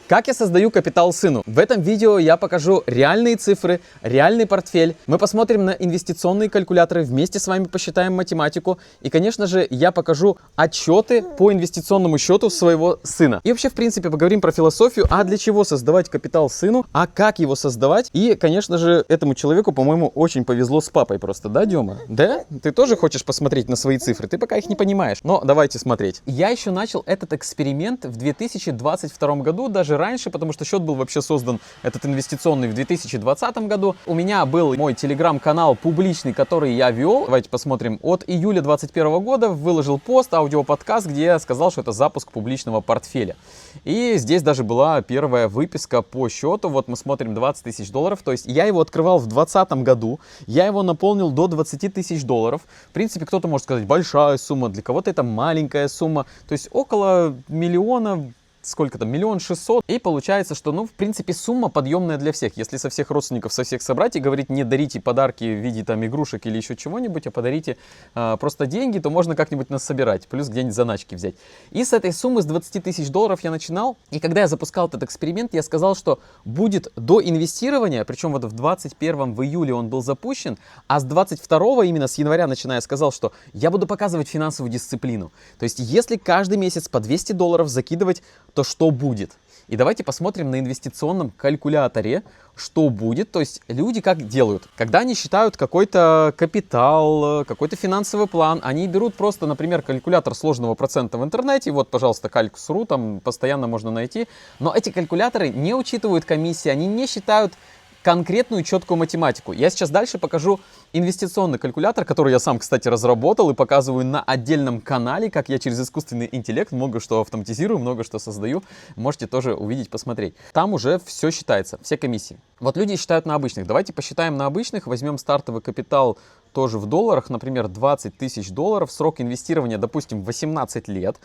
Как я создаю капитал сыну? В этом видео я покажу реальные цифры, реальный портфель. Мы посмотрим на инвестиционные калькуляторы, вместе с вами посчитаем математику. И, конечно же, я покажу отчеты по инвестиционному счету своего сына. И вообще, в принципе, поговорим про философию, а для чего создавать капитал сыну, а как его создавать. И, конечно же, этому человеку, по-моему, очень повезло с папой просто, да, Дема? Да? Ты тоже хочешь посмотреть на свои цифры? Ты пока их не понимаешь. Но давайте смотреть. Я еще начал этот эксперимент в 2022 году, даже раньше, потому что счет был вообще создан, этот инвестиционный, в 2020 году. У меня был мой телеграм-канал публичный, который я вел. Давайте посмотрим. От июля 2021 года выложил пост, аудиоподкаст, где я сказал, что это запуск публичного портфеля. И здесь даже была первая выписка по счету. Вот мы смотрим 20 тысяч долларов. То есть я его открывал в 2020 году. Я его наполнил до 20 тысяч долларов. В принципе, кто-то может сказать, большая сумма, для кого-то это маленькая сумма. То есть около миллиона, сколько там, 1 600 000. И получается, что, ну, в принципе, сумма подъемная для всех. Если со всех родственников, со всех собрать и говорить, не дарите подарки в виде там игрушек или еще чего-нибудь, а подарите просто деньги, то можно как-нибудь нас собирать, плюс где-нибудь заначки взять. И с этой суммы, с 20 тысяч долларов я начинал. И когда я запускал этот эксперимент, я сказал, что будет до инвестирования, причем вот в 21 в июле он был запущен, а с 22 именно с января начиная, сказал, что я буду показывать финансовую дисциплину. То есть, если каждый месяц по 200 долларов закидывать, то что будет? И давайте посмотрим на инвестиционном калькуляторе, что будет. То есть люди как делают? Когда они считают какой-то капитал, какой-то финансовый план, они берут просто, например, калькулятор сложного процента в интернете. Вот, пожалуйста, Calcs.ru, там постоянно можно найти. Но эти калькуляторы не учитывают комиссии, они не считают конкретную четкую математику. Я сейчас дальше покажу инвестиционный калькулятор, который я сам, кстати, разработал и показываю на отдельном канале, как я через искусственный интеллект много что автоматизирую, много что создаю. Можете тоже увидеть, посмотреть. Там уже все считается, все комиссии. Вот люди считают на обычных. Давайте посчитаем на обычных. Возьмем стартовый капитал тоже в долларах, например, 20 тысяч долларов. Срок инвестирования, допустим, 18 лет.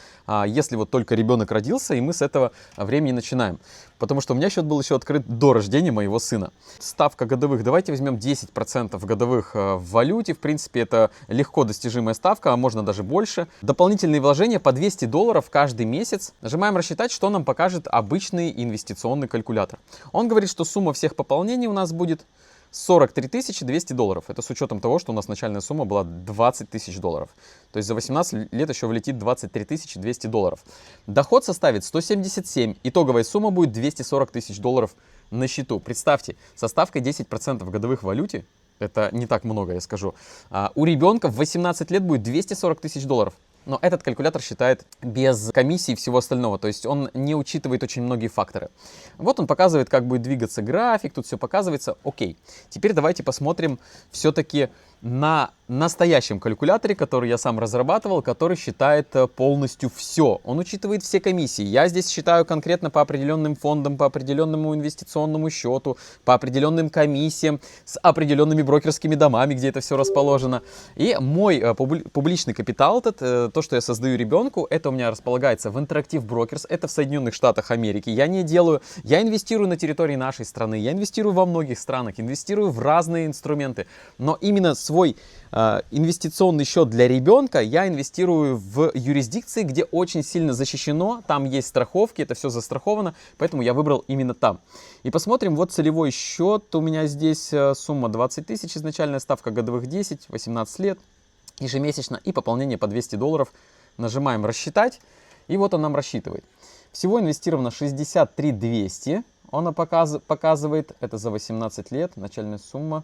Если вот только ребенок родился, и мы с этого времени начинаем. Потому что у меня счет был еще открыт до рождения моего сына. Ставка годовых. Давайте возьмем 10% годовых в валюте. В принципе, это легко достижимая ставка, а можно даже больше. Дополнительные вложения по 200 долларов каждый месяц. Нажимаем рассчитать, что нам покажет обычный инвестиционный калькулятор. Он говорит, что сумма всех пополнений у нас будет 43 200 долларов. Это с учетом того, что у нас начальная сумма была 20 тысяч долларов. То есть за 18 лет еще влетит 23 200 долларов. Доход составит 177. Итоговая сумма будет 240 тысяч долларов на счету. Представьте, со ставкой 10% годовых в валюте, это не так много, я скажу, у ребенка в 18 лет будет 240 тысяч долларов. Но этот калькулятор считает без комиссии и всего остального, то есть он не учитывает очень многие факторы. Вот он показывает, как будет двигаться график, тут все показывается. Окей, теперь давайте посмотрим все-таки на настоящем калькуляторе, который я сам разрабатывал, который считает полностью все. Он учитывает все комиссии. Я здесь считаю конкретно по определенным фондам, по определенному инвестиционному счету, по определенным комиссиям, с определенными брокерскими домами, где это все расположено. И мой публичный капитал, то, что я создаю ребенку, это у меня располагается в Interactive Brokers, это в Соединенных Штатах Америки. Я инвестирую на территории нашей страны, я инвестирую во многих странах, инвестирую в разные инструменты, но именно свой инвестиционный счет для ребенка я инвестирую в юрисдикции, где очень сильно защищено, там есть страховки, это все застраховано, поэтому я выбрал именно там. И посмотрим, вот целевой счет, у меня здесь сумма 20 тысяч, изначальная ставка годовых 10, 18 лет, ежемесячно, и пополнение по 200 долларов. Нажимаем рассчитать, и вот он нам рассчитывает. Всего инвестировано 63 200, он показывает, это за 18 лет, начальная сумма.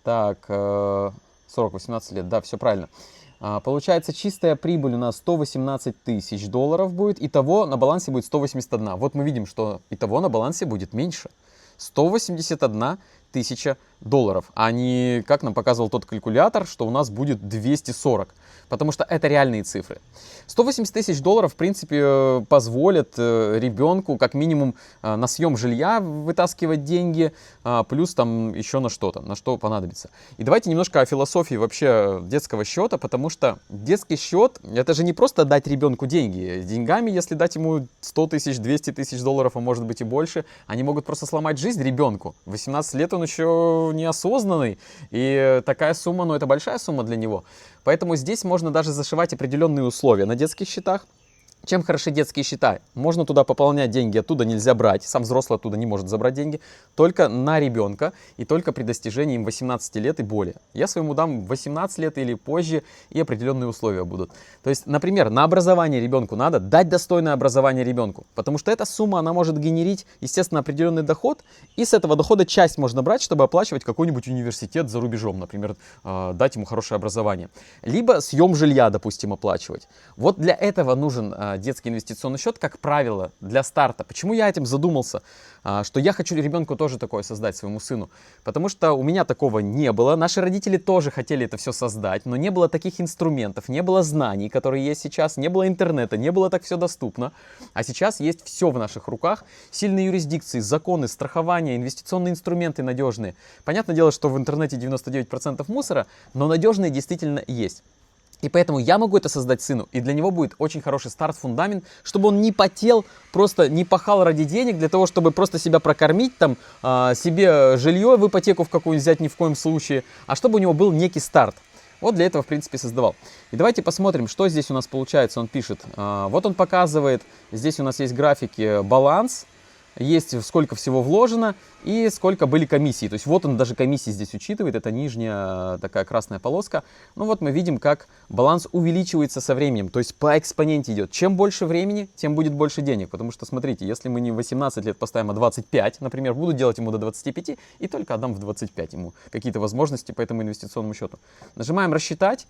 Так, 18 лет, да, все правильно. Получается, чистая прибыль у нас 118 тысяч долларов будет. Итого на балансе будет 181. Вот мы видим, что итого на балансе будет меньше. 181 тысяча долларов, а не, как нам показывал тот калькулятор, что у нас будет 240. Потому что это реальные цифры. 180 тысяч долларов, в принципе, позволят ребенку как минимум на съем жилья вытаскивать деньги, плюс там еще на что-то, на что понадобится. И давайте немножко о философии вообще детского счета, потому что детский счет, это же не просто дать ребенку деньги. Деньгами, если дать ему 100 тысяч, 200 тысяч долларов, а может быть и больше, они могут просто сломать жизнь ребенку. 18 лет он еще неосознанный, и такая сумма, ну это большая сумма для него. Поэтому здесь можно даже зашивать определенные условия на детских счетах. Чем хороши детские счета? Можно туда пополнять деньги, оттуда нельзя брать. Сам взрослый оттуда не может забрать деньги. Только на ребенка и только при достижении им 18 лет и более. Я своему дам 18 лет или позже, и определенные условия будут. То есть, например, на образование ребенку надо дать достойное образование ребенку. Потому что эта сумма, она может генерить, естественно, определенный доход. И с этого дохода часть можно брать, чтобы оплачивать какой-нибудь университет за рубежом. Например, дать ему хорошее образование. Либо съем жилья, допустим, оплачивать. Вот для этого нужен детский инвестиционный счет, как правило, для старта. Почему я этим задумался? Что я хочу ребенку тоже такое создать, своему сыну. Потому что у меня такого не было. Наши родители тоже хотели это все создать, но не было таких инструментов, не было знаний, которые есть сейчас, не было интернета, не было так все доступно. А сейчас есть все в наших руках. Сильные юрисдикции, законы, страхование, инвестиционные инструменты надежные. Понятное дело, что в интернете 99% мусора, но надежные действительно есть. И поэтому я могу это создать сыну, и для него будет очень хороший старт, фундамент, чтобы он не потел, просто не пахал ради денег, для того, чтобы просто себя прокормить, там, себе жилье в ипотеку в какую-нибудь взять ни в коем случае, а чтобы у него был некий старт. Вот для этого, в принципе, создавал. И давайте посмотрим, что здесь у нас получается. Он пишет, вот он показывает, здесь у нас есть графики, баланс, есть сколько всего вложено и сколько были комиссии. То есть вот он даже комиссии здесь учитывает, это нижняя такая красная полоска. Ну вот мы видим, как баланс увеличивается со временем, то есть по экспоненте идет. Чем больше времени, тем будет больше денег. Потому что, смотрите, если мы не 18 лет поставим, а 25, например, буду делать ему до 25 и только отдам в 25 ему какие-то возможности по этому инвестиционному счету. Нажимаем «Рассчитать»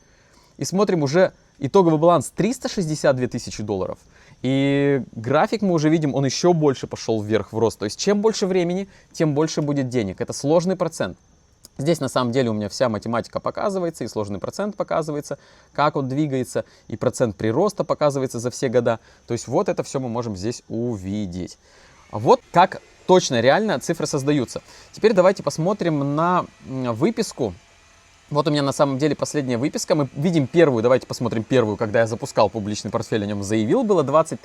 и смотрим уже итоговый баланс 362 тысячи долларов. И график мы уже видим, он еще больше пошел вверх в рост. То есть чем больше времени, тем больше будет денег. Это сложный процент. Здесь на самом деле у меня вся математика показывается, и сложный процент показывается, как он двигается, и процент прироста показывается за все года. То есть вот это все мы можем здесь увидеть. Вот как точно, реально цифры создаются. Теперь давайте посмотрим на выписку. Вот у меня на самом деле последняя выписка. Мы видим первую, давайте посмотрим первую, когда я запускал публичный портфель, о нем заявил, было 20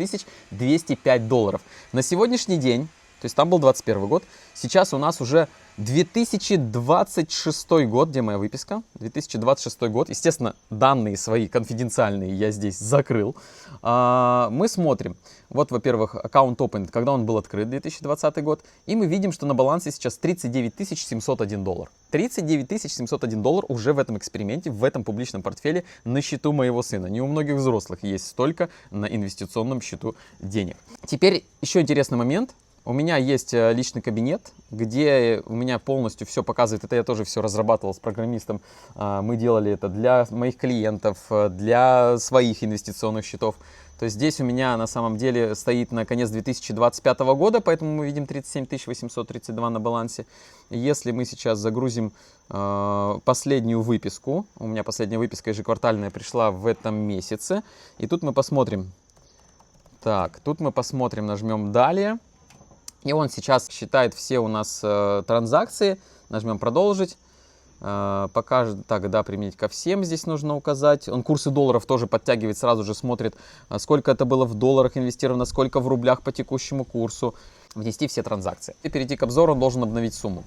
205 долларов. На сегодняшний день, то есть там был 21 год, сейчас у нас уже 2026 год, где моя выписка, 2026 год, естественно, данные свои конфиденциальные я здесь закрыл. Мы смотрим, вот, во-первых, аккаунт opened, когда он был открыт, 2020 год, и мы видим, что на балансе сейчас 39 701 доллар. 39 701 доллар уже в этом эксперименте, в этом публичном портфеле на счету моего сына. Не у многих взрослых есть столько на инвестиционном счету денег. Теперь еще интересный момент. У меня есть личный кабинет, где у меня полностью все показывает. Это я тоже все разрабатывал с программистом. Мы делали это для моих клиентов, для своих инвестиционных счетов. То есть здесь у меня на самом деле стоит на конец 2025 года, поэтому мы видим 37 832 на балансе. Если мы сейчас загрузим последнюю выписку, у меня последняя выписка ежеквартальная пришла в этом месяце, и тут мы посмотрим. Так, тут мы посмотрим, нажмем «Далее». И он сейчас считает все у нас транзакции. Нажмем «Продолжить». Покажет, так, да, применить ко всем здесь нужно указать. Он курсы долларов тоже подтягивает, сразу же смотрит, сколько это было в долларах инвестировано, сколько в рублях по текущему курсу. Внести все транзакции. И перейти к обзору, он должен обновить сумму.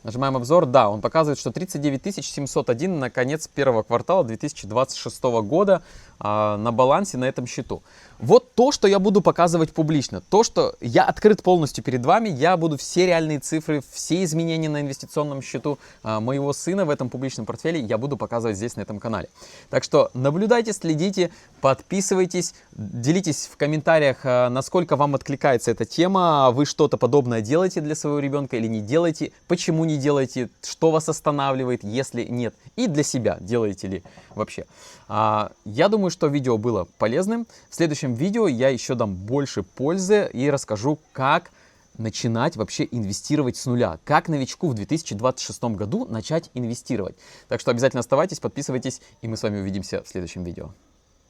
Нажимаем обзор, да, он показывает, что 39 701 на конец первого квартала 2026 года на балансе на этом счету. Вот то, что я буду показывать публично, то, что я открыт полностью перед вами, я буду все реальные цифры, все изменения на инвестиционном счету моего сына в этом публичном портфеле я буду показывать здесь на этом канале. Так что наблюдайте, следите, подписывайтесь, делитесь в комментариях, насколько вам откликается эта тема, вы что-то подобное делаете для своего ребенка или не делаете, почему не делаете, что вас останавливает, если нет, и для себя делаете ли вообще. Я думаю, что видео было полезным. В следующем видео я еще дам больше пользы и расскажу, как начинать вообще инвестировать с нуля. Как новичку в 2026 году начать инвестировать. Так что обязательно оставайтесь, подписывайтесь, и мы с вами увидимся в следующем видео.